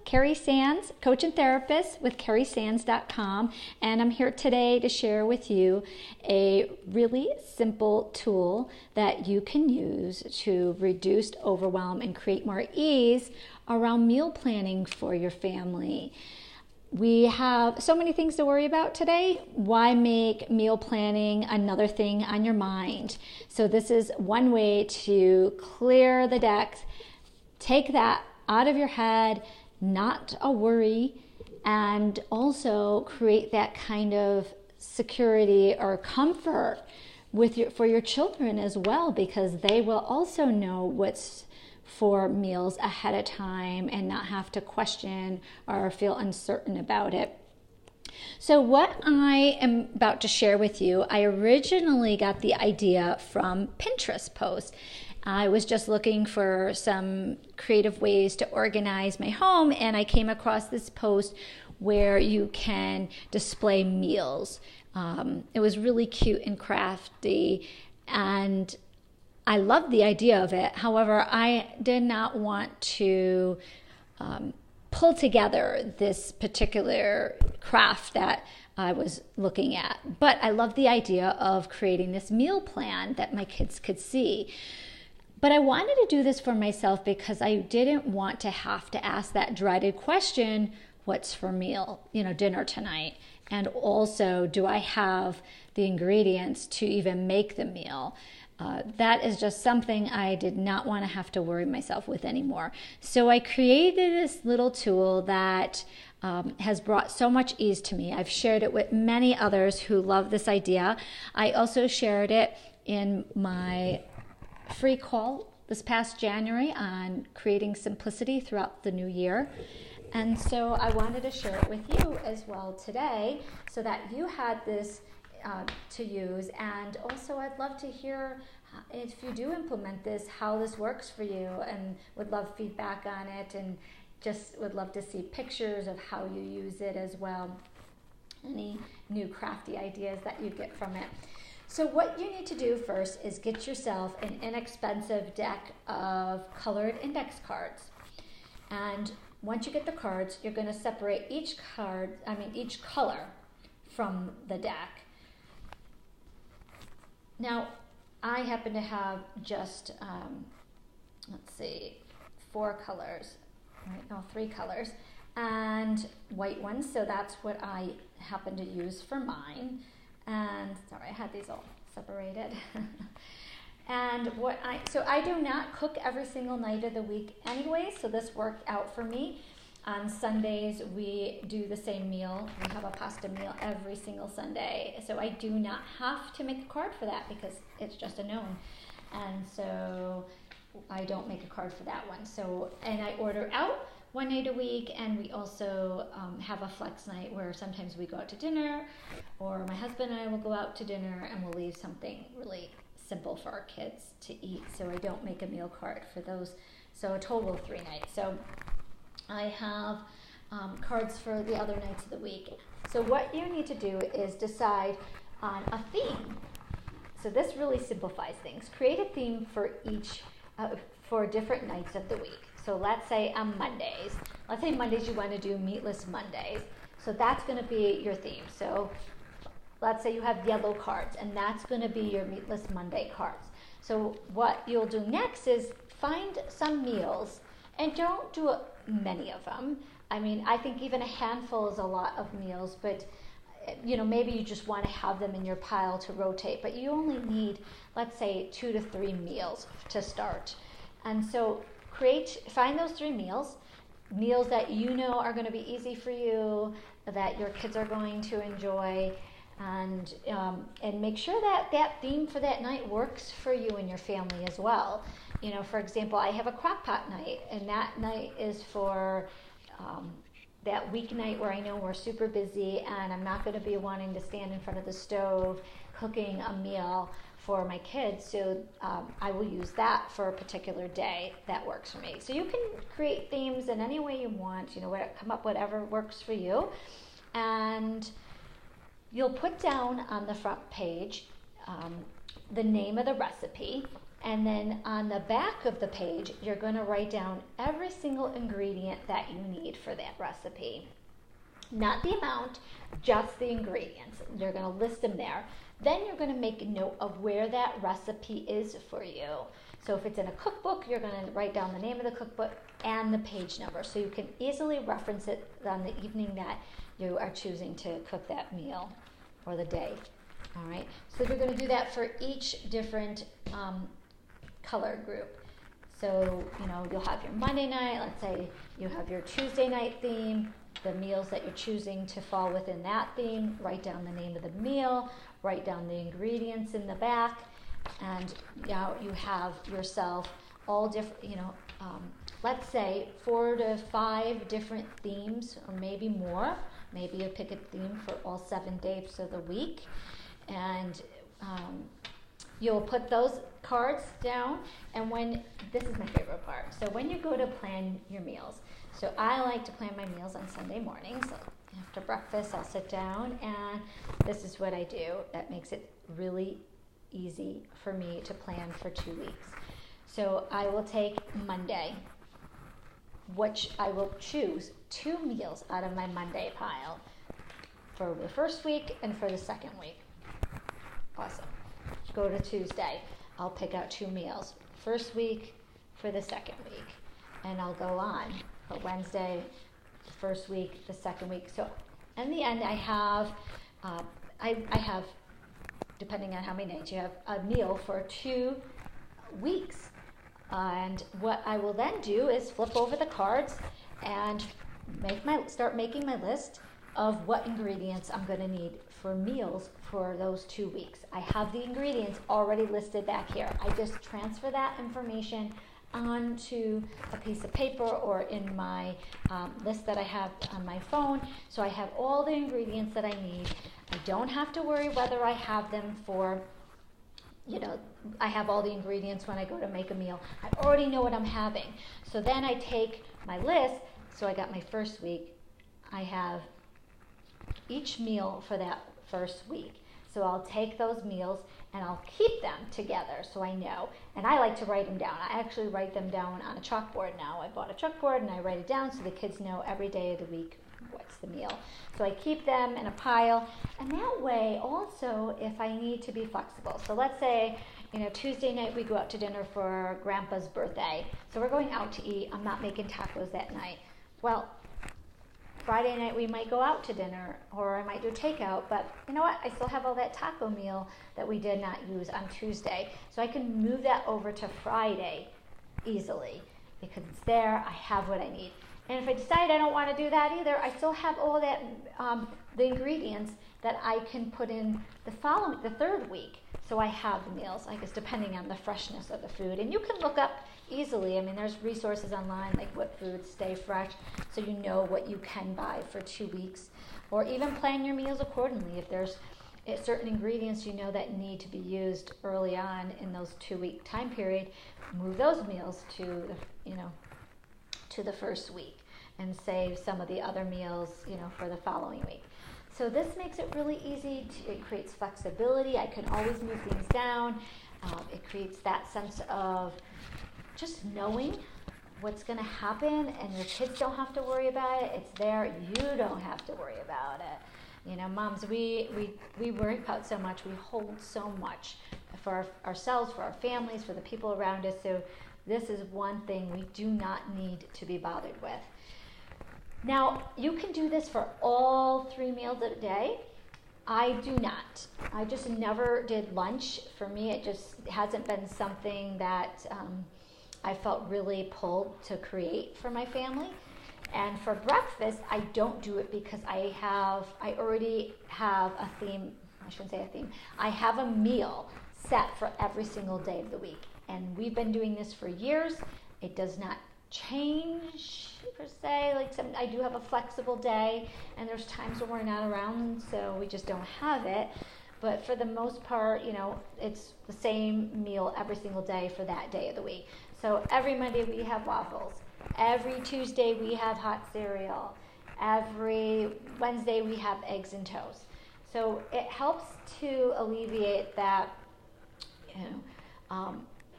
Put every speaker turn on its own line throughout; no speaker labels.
Carrie Sands, coach and therapist with carriesands.com, and I'm here today to share with you a really simple tool that you can use to reduce overwhelm and create more ease around meal planning for your family. We have so many things to worry about today. Why make meal planning another thing on your mind? So this is one way to clear the decks, take that out of your head, not a worry, and also create that kind of security or comfort for your children as well, because they will also know what's for meals ahead of time and not have to question or feel uncertain about it. So what I am about to share with you, I originally got the idea from Pinterest posts. I was just looking for some creative ways to organize my home, and I came across this post where you can display meals. It was really cute and crafty, and I loved the idea of it. However, I did not want to pull together this particular craft that I was looking at. But I loved the idea of creating this meal plan that my kids could see. But I wanted to do this for myself because I didn't want to have to ask that dreaded question, what's for dinner tonight? And also, do I have the ingredients to even make the meal? That is just something I did not want to have to worry myself with anymore. So I created this little tool that has brought so much ease to me. I've shared it with many others who love this idea. I also shared it in my free call this past January on creating simplicity throughout the new year. And so I wanted to share it with you as well today so that you had this to use. And also I'd love to hear if you do implement this, how this works for you, and would love feedback on it, and just would love to see pictures of how you use it as well. Any new crafty ideas that you get from it. So what you need to do first is get yourself an inexpensive deck of colored index cards. And once you get the cards, you're going to separate each color from the deck. Now, I happen to have just, 3 colors, and white ones, so that's what I happen to use for mine. And sorry, I had these all separated. And so I do not cook every single night of the week anyway, so this worked out for me. On Sundays, we do the same meal. We have a pasta meal every single Sunday. So I do not have to make a card for that because it's just a known. And so I don't make a card for that one. And I order out one night a week, and we also have a flex night where sometimes we go out to dinner, or my husband and I will go out to dinner and we'll leave something really simple for our kids to eat. So I don't make a meal card for those. So a total of 3 nights. So I have cards for the other nights of the week. So what you need to do is decide on a theme. So this really simplifies things. Create a theme for each, for different nights of the week. So let's say on Mondays. Let's say Mondays you want to do Meatless Mondays. So that's going to be your theme. So let's say you have yellow cards, and that's going to be your Meatless Monday cards. So what you'll do next is find some meals, and don't do many of them. I mean, I think even a handful is a lot of meals, but maybe you just want to have them in your pile to rotate, but you only need, let's say, 2 to 3 meals to start. And so find those 3 meals that you know are going to be easy for you, that your kids are going to enjoy, and make sure that theme for that night works for you and your family as well. For example, I have a crock pot night, and that night is for that weeknight where I know we're super busy and I'm not going to be wanting to stand in front of the stove cooking a meal for my kids. So I will use that for a particular day that works for me. So you can create themes in any way you want, come up whatever works for you. And you'll put down on the front page the name of the recipe, And then on the back of the page, you're going to write down every single ingredient that you need for that recipe. Not the amount, just the ingredients. You're going to list them there. Then you're going to make a note of where that recipe is for you. So if it's in a cookbook, you're going to write down the name of the cookbook and the page number so you can easily reference it on the evening that you are choosing to cook that meal or the day. All right, so you're going to do that for each different color group. So, you'll have your Monday night, let's say you have your Tuesday night theme, the meals that you're choosing to fall within that theme, write down the name of the meal, write down the ingredients in the back, and now you have yourself all different, let's say 4 to 5 different themes, or maybe more. Maybe you pick a theme for all 7 days of the week, and you'll put those cards down, and this is my favorite part. So when you go to plan your meals, so I like to plan my meals on Sunday mornings. So after breakfast, I'll sit down, and this is what I do. That makes it really easy for me to plan for 2 weeks. So I will take Monday, which I will choose 2 meals out of my Monday pile for the first week and for the second week. Awesome. Go to Tuesday. I'll pick out 2 meals. First week for the second week. And I'll go on for Wednesday, the first week, the second week. So in the end, I have, depending on how many nights you have, a meal for 2 weeks. And what I will then do is flip over the cards and start making my list of what ingredients I'm going to need for meals for those 2 weeks. I have the ingredients already listed back here. I just transfer that information onto a piece of paper or in my list that I have on my phone. So I have all the ingredients that I need. I don't have to worry whether I have them for, I have all the ingredients when I go to make a meal. I already know what I'm having. So then I take my list. So I got my first week. I have each meal for that first week. So I'll take those meals and I'll keep them together so I know. And I like to write them down. I actually write them down on a chalkboard now. I bought a chalkboard and I write it down so the kids know every day of the week what's the meal. So I keep them in a pile. And that way also if I need to be flexible. So let's say, Tuesday night we go out to dinner for Grandpa's birthday. So we're going out to eat. I'm not making tacos that night. Well, Friday night we might go out to dinner or I might do takeout, but you know what? I still have all that taco meal that we did not use on Tuesday. So I can move that over to Friday easily because it's there. I have what I need. And if I decide I don't want to do that either, I still have all that, the ingredients that I can put in the third week. So I have the meals, I guess, depending on the freshness of the food. And you can look up easily. I mean, there's resources online like what foods stay fresh, so you know what you can buy for 2 weeks. Or even plan your meals accordingly. If there's certain ingredients that need to be used early on in those 2-week time period, move those meals to the first week and save some of the other meals, for the following week. So this makes it really easy. It creates flexibility. I can always move things down. It creates that sense of just knowing what's going to happen, and your kids don't have to worry about it. It's there. You don't have to worry about it. Moms, we worry about so much. We hold so much for ourselves, for our families, for the people around us. So this is one thing we do not need to be bothered with. Now, you can do this for all 3 meals a day. I do not. I just never did lunch. For me, it just hasn't been something that I felt really pulled to create for my family. And for breakfast, I don't do it because I already have a theme. I shouldn't say a theme. I have a meal set for every single day of the week. And we've been doing this for years. It does not change per se. I do have a flexible day, and there's times when we're not around, so we just don't have it. But for the most part, it's the same meal every single day for that day of the week. So every Monday we have waffles. Every Tuesday we have hot cereal. Every Wednesday we have eggs and toast. So it helps to alleviate that,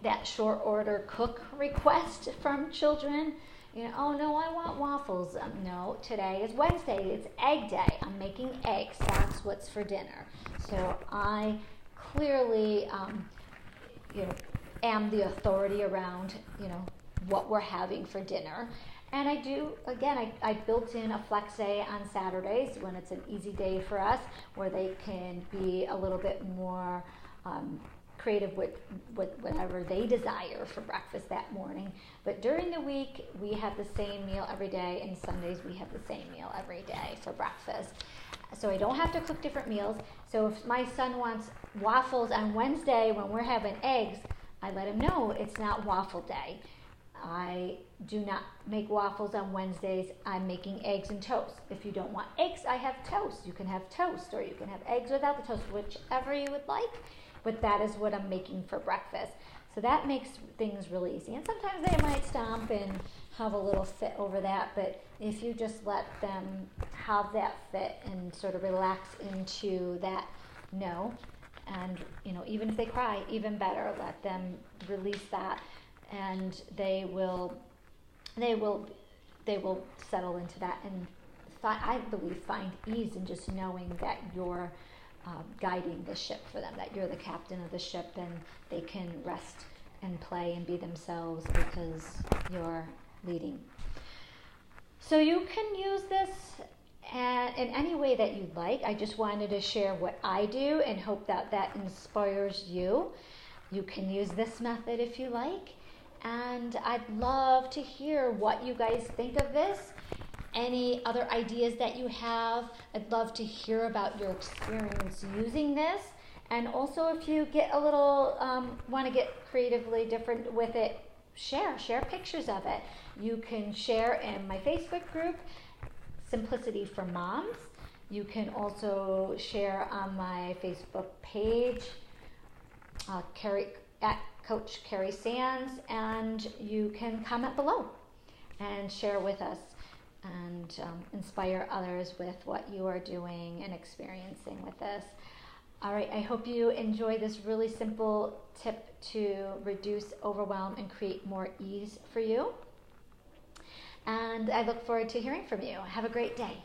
that short order cook request from children. You know, oh no, I want waffles. No, today is Wednesday. It's egg day. I'm making eggs. That's what's for dinner. So I clearly, you know, am the authority around, you know, what we're having for dinner. And I do, again, I built in a flex day on Saturdays when it's an easy day for us, where they can be a little bit more creative with whatever they desire for breakfast that morning. But during the week, we have the same meal every day, and Sundays we have the same meal every day for breakfast. So I don't have to cook different meals. So if my son wants waffles on Wednesday when we're having eggs, I let him know it's not waffle day. I do not make waffles on Wednesdays. I'm making eggs and toast. If you don't want eggs, I have toast. You can have toast, or you can have eggs without the toast, whichever you would like. But that is what I'm making for breakfast. So that makes things really easy. And sometimes they might stomp and have a little fit over that, but if you just let them have that fit and sort of relax into that no, and you know, even if they cry, even better, let them release that, and they will settle into that, and I believe find ease in just knowing that you're guiding the ship for them, that you're the captain of the ship, and they can rest and play and be themselves because you're leading. So you can use this in any way that you'd like. I just wanted to share what I do and hope that that inspires you. You can use this method if you like. And I'd love to hear what you guys think of this. Any other ideas that you have. I'd love to hear about your experience using this. And also, if you get a little, want to get creatively different with it, share pictures of it. You can share in my Facebook group, Simplicity for Moms. You can also share on my Facebook page, at Coach Carrie Sands, and you can comment below and share with us and inspire others with what you are doing and experiencing with this. All right, I hope you enjoy this really simple tip to reduce overwhelm and create more ease for you. And I look forward to hearing from you. Have a great day.